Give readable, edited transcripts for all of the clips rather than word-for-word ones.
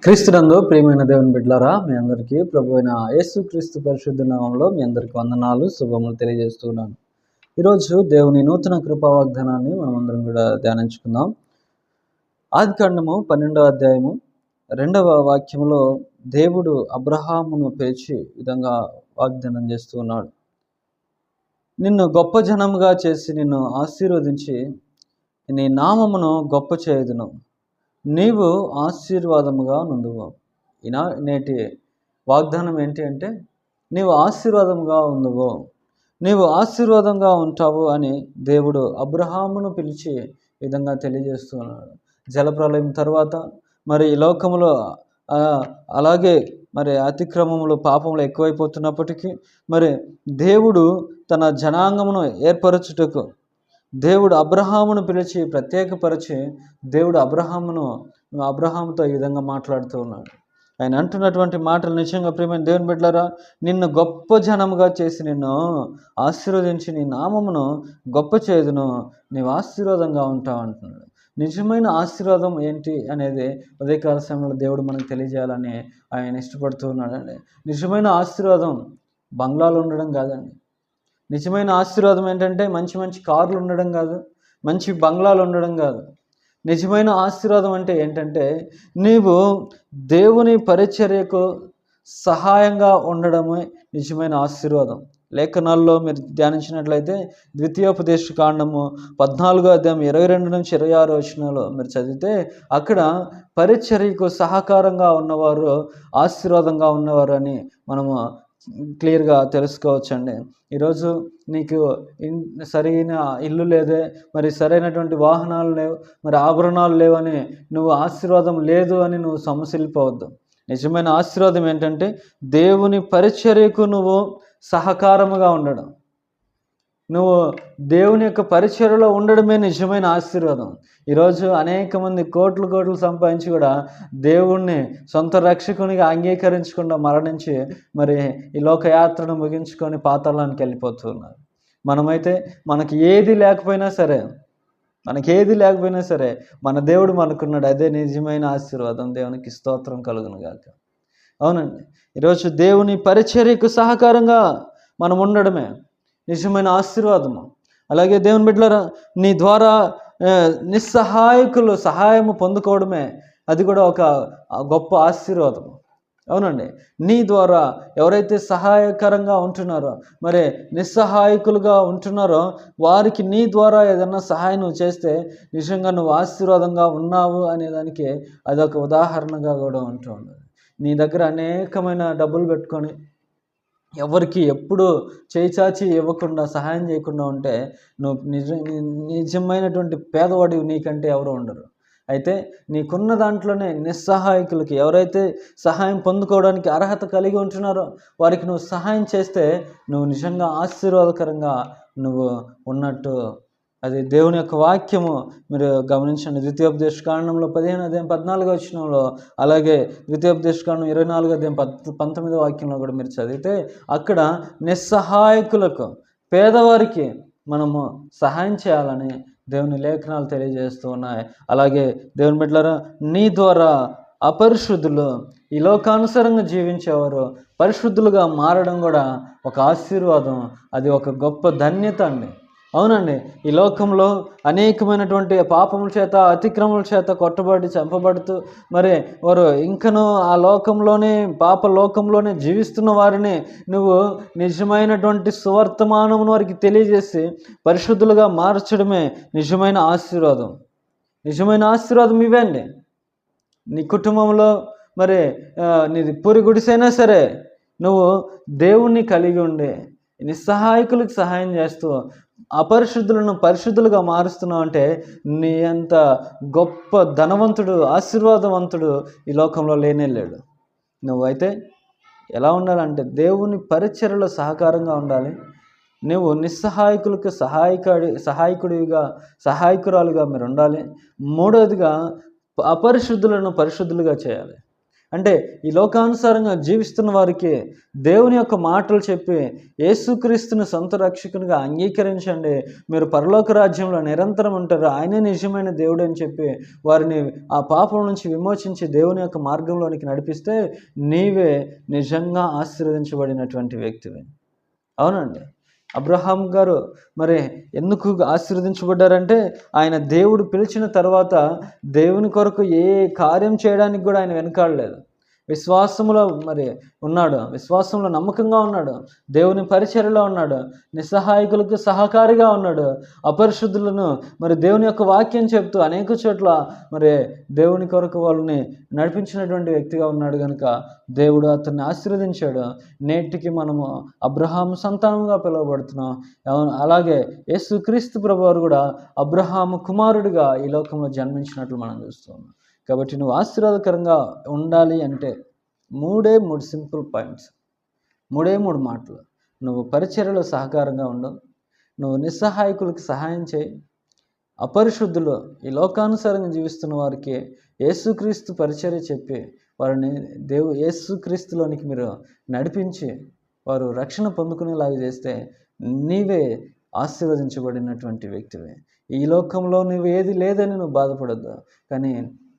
క్రీస్తునందు ప్రియమైన దేవుని బిడ్డలారా, మీ అందరికీ ప్రభు అయిన యేసుక్రీస్తు పరిశుద్ధ నామంలో మీ అందరికీ వందనాలు, శుభములు తెలియజేస్తున్నాను. ఈరోజు దేవుని నూతన కృపా వాగ్దానాన్ని మనం అందరం కూడా ధ్యానించుకుందాం. ఆదికాండము 12వ అధ్యాయము 2వ వాక్యములో దేవుడు అబ్రహామును పిలిచి విధంగా వాగ్దానం చేస్తూ ఉన్నాడు. నిన్ను గొప్ప జనముగా చేసి నిన్ను ఆశీర్వదించి నీ నామమును గొప్ప చేయుదును, నీవు ఆశీర్వాదముగా నుండువు. నేటి వాగ్దానం ఏంటి అంటే, నీవు ఆశీర్వాదముగా ఉండువు, నీవు ఆశీర్వాదంగా ఉంటావు అని దేవుడు అబ్రహామును పిలిచి విధంగా తెలియజేస్తున్నాడు. జలప్రలయం తర్వాత మరి ఈ లోకములో అలాగే మరి అతిక్రమములు పాపములు ఎక్కువైపోతున్నప్పటికీ మరి దేవుడు తన జనాంగమును ఏర్పరచుటకు దేవుడు అబ్రహామును పిలిచి ప్రత్యేకపరిచి దేవుడు అబ్రహాముతో ఈ విధంగా మాట్లాడుతూ ఉన్నాడు. ఆయన అంటున్నటువంటి మాటలు నిజంగా ప్రియమైన దేవుని బిడ్డలారా, నిన్ను గొప్ప జనముగా చేసి నిన్ను ఆశీర్వదించి నీ నామమును గొప్ప చేయుదును, నీవు ఆశీర్వాదంగా ఉంటావు అంటున్నాడు. నిజమైన ఆశీర్వాదం ఏంటి అనేది ఉదయకాల సమయంలో దేవుడు మనకు తెలియజేయాలని ఆయన ఇష్టపడుతూ ఉన్నాడండి. నిజమైన ఆశీర్వాదం బంగ్లాలు ఉండడం కాదండి. నిజమైన ఆశీర్వాదం ఏంటంటే మంచి మంచి కార్లు ఉండడం కాదు, మంచి బంగ్లాలు ఉండడం కాదు. నిజమైన ఆశీర్వాదం అంటే ఏంటంటే, నీవు దేవుని పరిచర్యకు సహాయంగా ఉండడమే నిజమైన ఆశీర్వాదం. లేఖనాల్లో మీరు ధ్యానించినట్లయితే ద్వితీయోపదేశ కాండము 14వ అధ్యాయం 22 నుంచి 26 వచనాలు మీరు చదివితే అక్కడ పరిచర్యకు సహకారంగా ఉన్నవారు ఆశీర్వాదంగా ఉన్నవారు అని మనము క్లియర్గా తెలుసుకోవచ్చండి. ఈరోజు నీకు సరైన ఇల్లు లేదే, మరి సరైనటువంటి వాహనాలు లేవు, మరి ఆభరణాలు లేవని నువ్వు ఆశీర్వాదం లేదు అని నువ్వు సమసిల్లిపోవద్దు. నిజమైన ఆశీర్వాదం ఏంటంటే దేవుని పరిచర్యకు నువ్వు సహకారముగా ఉండడం, నువ్వు దేవుని యొక్క పరిచర్యలో ఉండడమే నిజమైన ఆశీర్వాదం. ఈరోజు అనేక మంది కోట్లు సంపాదించి కూడా దేవుణ్ణి సొంత రక్షకునిగా అంగీకరించకుండా మరణించి మరి ఈ లోకయాత్రను ముగించుకొని పాతాళానికి వెళ్ళిపోతున్నారు. మనమైతే మనకి ఏది లేకపోయినా సరే మన దేవుడు మనకున్నాడు, అదే నిజమైన ఆశీర్వాదం. దేవునికి స్తోత్రం కలుగును గాక. అవునండి, ఈరోజు దేవుని పరిచర్యకు సహకారంగా మనం ఉండడమే నిజమైన ఆశీర్వాదము. అలాగే దేవుని బిడ్డలారా, నీ ద్వారా నిస్సహాయకులు సహాయము పొందుకోవడమే అది కూడా ఒక గొప్ప ఆశీర్వాదము. అవునండి, నీ ద్వారా ఎవరైతే సహాయకరంగా ఉంటున్నారో, మరి నిస్సహాయకులుగా ఉంటున్నారో వారికి నీ ద్వారా ఏదన్నా సహాయం నువ్వు చేస్తే నిజంగా నువ్వు ఆశీర్వాదంగా ఉన్నావు అనేదానికి అదొక ఉదాహరణగా కూడా ఉంటూ ఉన్నది. నీ దగ్గర అనేకమైన డబ్బులు పెట్టుకొని ఎవరికి ఎప్పుడు చేయిచాచి ఇవ్వకుండా సహాయం చేయకుండా ఉంటే నువ్వు నిజమైనటువంటి పేదవాడివి నీకంటే ఎవరు ఉండరు. అయితే నీకున్న దాంట్లోనే నిస్సహాయకులకి ఎవరైతే సహాయం పొందుకోవడానికి అర్హత కలిగి ఉంటున్నారో వారికి నువ్వు సహాయం చేస్తే నువ్వు నిజంగా ఆశీర్వాదకరంగా నువ్వు ఉన్నట్టు. అది దేవుని యొక్క వాక్యము మీరు గమనించండి. ద్వితీయోపదేశ కాండంలో 15వ అధ్యాయం 14వ వచనంలో, అలాగే ద్వితీయోపదేశ కాండం 24వ అధ్యాయం 19వ వాక్యంలో కూడా మీరు చదివితే అక్కడ నిస్సహాయకులకు పేదవారికి మనము సహాయం చేయాలని దేవుని లేఖనాలు తెలియజేస్తూ ఉన్నాయి. అలాగే దేవుని బిడ్డలారా, నీ ద్వారా అపరిశుద్ధులు ఈ లోకానుసారంగా జీవించేవారు పరిశుద్ధులుగా మారడం కూడా ఒక ఆశీర్వాదం, అది ఒక గొప్ప ధన్యత అండి. అవునండి, ఈ లోకంలో అనేకమైనటువంటి పాపముల చేత అతిక్రమముల చేత కొట్టబడి చంపబడుతూ మరి వారు ఇంకనూ ఆ లోకంలోనే పాప లోకంలోనే జీవిస్తున్న వారిని నువ్వు నిజమైనటువంటి సువర్తమానమును వారికి తెలియజేసి పరిశుద్ధులుగా మార్చడమే నిజమైన ఆశీర్వాదం. నిజమైన ఆశీర్వాదం ఇవండి. నీ కుటుంబంలో మరి నీది పూరి గుడిసైనా సరే నువ్వు దేవుణ్ణి కలిగి ఉండి నిస్సహాయకులకు సహాయం చేస్తూ అపరిశుద్ధులను పరిశుద్ధులుగా మారుస్తున్నావు అంటే నీ అంత గొప్ప ధనవంతుడు ఆశీర్వాదవంతుడు ఈ లోకంలో లేడు. నువ్వైతే ఎలా ఉండాలంటే దేవుని పరిచర్యలో సహకారంగా ఉండాలి. నువ్వు నిస్సహాయకులకు సహాయకురాలుగా మీరు ఉండాలి. మూడవదిగా అపరిశుద్ధులను పరిశుద్ధులుగా చేయాలి. అంటే ఈ లోకానుసారంగా జీవిస్తున్న వారికి దేవుని యొక్క మాటలు చెప్పి యేసుక్రీస్తుని సొంత రక్షకునిగా అంగీకరించండి, మీరు పరలోక రాజ్యంలో నిరంతరం ఉంటారు, ఆయనే నిజమైన దేవుడు అని చెప్పి వారిని ఆ పాపం నుంచి విమోచించి దేవుని యొక్క మార్గంలోనికి నడిపిస్తే నీవే నిజంగా ఆశీర్వదించబడినటువంటి వ్యక్తివి. అవునండి. అబ్రహాం గారు మరి ఎందుకు ఆశీర్వదించబడ్డారంటే ఆయన దేవుడు పిలిచిన తర్వాత దేవుని కొరకు ఏ కార్యం చేయడానికి కూడా ఆయన వెనకాడలేదు. విశ్వాసములో మరి ఉన్నాడు, విశ్వాసంలో నమ్మకంగా ఉన్నాడు, దేవుని పరిచర్యలో ఉన్నాడు, నిస్సహాయకులకు సహకారిగా ఉన్నాడు, అపరిశుద్ధులను మరి దేవుని యొక్క వాక్యం చెప్తూ అనేక చోట్ల మరి దేవుని కొరకు వాళ్ళని నడిపించినటువంటి వ్యక్తిగా ఉన్నాడు కనుక దేవుడు అతన్ని ఆశీర్వదించాడు. నేటికి మనము అబ్రహాము సంతానంగా పిలువబడుతున్నాం. అలాగే యేసుక్రీస్తు ప్రభువారు కూడా అబ్రహాము కుమారుడిగా ఈ లోకంలో జన్మించినట్లు మనం చూస్తున్నాం. కాబట్టి నువ్వు ఆశీర్వాదకరంగా ఉండాలి అంటే మూడు సింపుల్ పాయింట్స్, మూడు మాటలు. నువ్వు పరిచర్యలో సహకారంగా ఉండు, నువ్వు నిస్సహాయకులకు సహాయం చేయి, అపరిశుద్ధులు ఈ లోకానుసారంగా జీవిస్తున్న వారికి యేసుక్రీస్తు పరిచర్య చెప్పి వారిని యేసుక్రీస్తులోనికి మీరు నడిపించి వారు రక్షణ పొందుకునేలాగా చేస్తే నీవే ఆశీర్వదించబడినటువంటి వ్యక్తివే. ఈ లోకంలో నువ్వు ఏది లేదని నువ్వు బాధపడద్దు, కానీ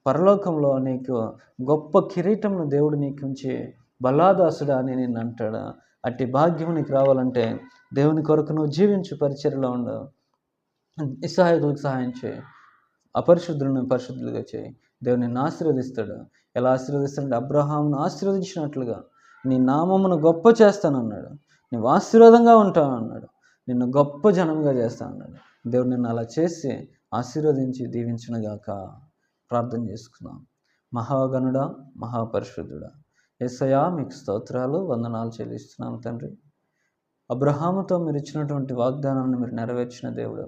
పరలోకంలో నీకు గొప్ప కిరీటంను దేవుడు నీకు ఉంచి బలాదాసుడా అని నిన్ను అంటాడు. అట్టి భాగ్యం నీకు రావాలంటే దేవుని కొరకు నువ్వు జీవించు, పరిచర్యలో ఉండు, నిస్సహాయకులకు సహాయం చేయి, అపరిశుద్ధులను పరిశుద్ధులుగా చేయి. దేవుడు నిన్ను ఆశీర్వదిస్తాడు. ఎలా ఆశీర్వదిస్తాడంటే అబ్రహామును ఆశీర్వదించినట్లుగా నీ నామమును గొప్ప చేస్తానన్నాడు, నువ్వు ఆశీర్వాదంగా ఉంటానన్నాడు, నిన్ను గొప్ప జనంగా చేస్తానన్నాడు. దేవుడు నిన్ను అలా చేసి ఆశీర్వదించి దీవించునుగాక. ప్రార్థన చేసుకుందాం. మహాగణుడా, మహాపరిశుద్ధుడా, యేసయ్యా మీకు స్తోత్రాలు, వందనాలు చెల్లిస్తున్నాం తండ్రి. అబ్రహాముతో మీరు ఇచ్చినటువంటి వాగ్దానాన్ని మీరు నెరవేర్చిన దేవుడు.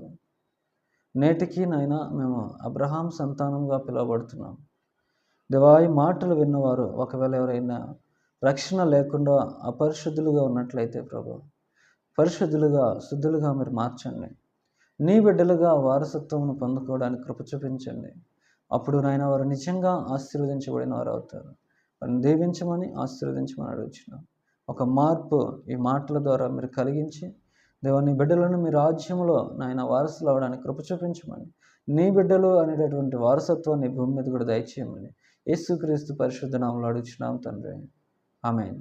నేటికి నైనా మేము అబ్రహాం సంతానంగా పిలువబడుతున్నాం. దేవా, ఈ మాటలు విన్నవారు ఒకవేళ ఎవరైనా రక్షణ లేకుండా అపరిశుద్ధులుగా ఉన్నట్లయితే ప్రభు పరిశుద్ధులుగా, శుద్ధులుగా మీరు మార్చండి. నీ బిడ్డలుగా వారసత్వమును పొందుకోవడానికి కృప చూపించండి. అప్పుడు నాయన వారు నిజంగా ఆశీర్వదించబడిన వారు అవుతారు. వారిని దీవించమని, ఆశీర్వదించమని అడుగుచున్నాం. ఒక మార్పు ఈ మాటల ద్వారా మీరు కలిగించి దేవుని బిడ్డలను మీ రాజ్యంలో నాయన వారసులు అవడానికి కృప చూపించమని, నీ బిడ్డలు అనేటటువంటి వారసత్వాన్ని భూమి మీద కూడా దయచేయమని యేసుక్రీస్తు పరిశుద్ధ నామములో అడుగుచున్నాం తండ్రి. ఆమేన్.